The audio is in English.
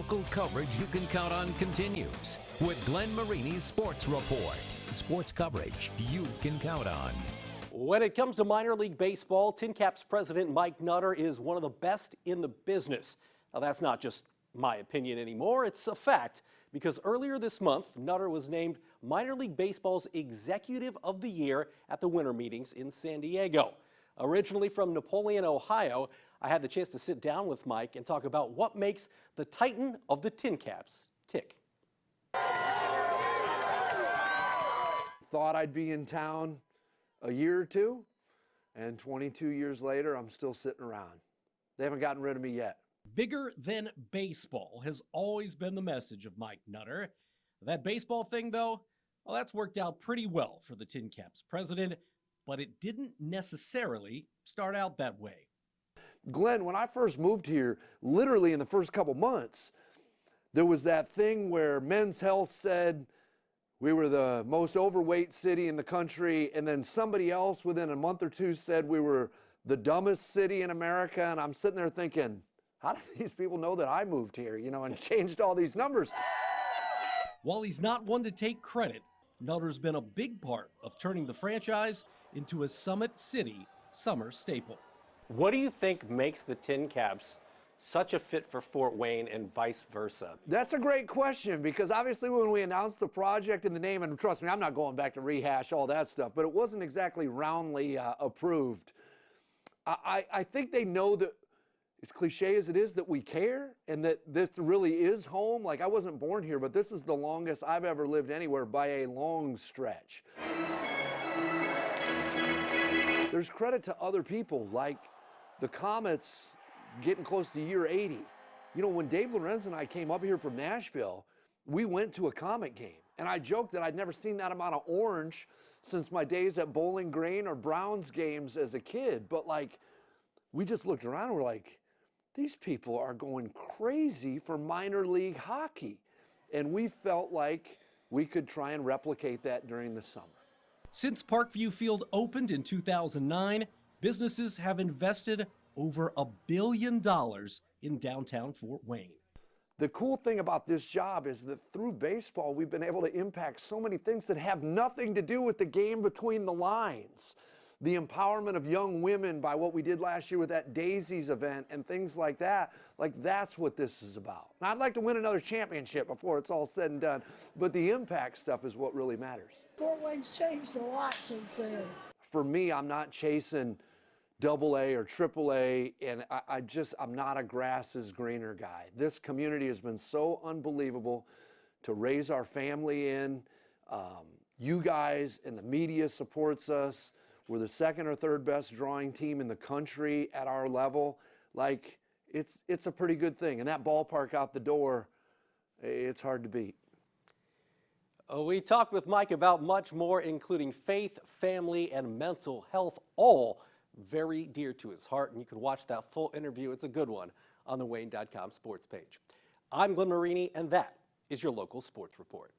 Local coverage you can count on continues with Glenn Marini's Sports Report. Sports coverage you can count on. When it comes to minor league baseball, TinCaps president Mike Nutter is one of the best in the business. Now, that's not just my opinion anymore. It's a fact, because earlier this month, Nutter was named Minor League Baseball's Executive of the Year at the winter meetings in San Diego. Originally from Napoleon, Ohio, I had the chance to sit down with Mike and talk about what makes the Titan of the TinCaps tick. Thought I'd be in town a year or two, and 22 years later, I'm still sitting around. They haven't gotten rid of me yet. Bigger than baseball has always been the message of Mike Nutter. That baseball thing, though, well, that's worked out pretty well for the TinCaps president, but it didn't necessarily start out that way. Glenn, when I first moved here, literally in the first couple months, there was that thing where Men's Health said we were the most overweight city in the country, and then somebody else within a month or two said we were the dumbest city in America, and I'm sitting there thinking, how do these people know that I moved here, and changed all these numbers? While he's not one to take credit, Nutter's been a big part of turning the franchise into a Summit City summer staple. What do you think makes the TinCaps such a fit for Fort Wayne and vice versa? That's a great question, because obviously when we announced the project and the name, and trust me, I'm not going back to rehash all that stuff, but it wasn't exactly roundly approved. I think they know that, as cliche as it is, that we care and that this really is home. Like, I wasn't born here, but this is the longest I've ever lived anywhere by a long stretch. There's credit to other people, like the Comets getting close to year 80. When Dave Lorenz and I came up here from Nashville, we went to a Comet game. And I joked that I'd never seen that amount of orange since my days at Bowling Green or Browns games as a kid. But we just looked around and we're like, these people are going crazy for minor league hockey. And we felt like we could try and replicate that during the summer. Since Parkview Field opened in 2009, businesses have invested over $1 billion in downtown Fort Wayne. The cool thing about this job is that through baseball, we've been able to impact so many things that have nothing to do with the game between the lines. The empowerment of young women by what we did last year with that Daisies event and things like that, that's what this is about. Now, I'd like to win another championship before it's all said and done, but the impact stuff is what really matters. Fort Wayne's changed a lot since then. For me, I'm not chasing AA or AAA, and I'm not a grass is greener guy. This community has been so unbelievable to raise our family in. You guys and the media supports us. We're the second or third best drawing team in the country at our level. It's a pretty good thing. And that ballpark out the door, it's hard to beat. We talked with Mike about much more, including faith, family, and mental health, all very dear to his heart. And you can watch that full interview. It's a good one on the WANE.com sports page. I'm Glenn Marini, and that is your local sports report.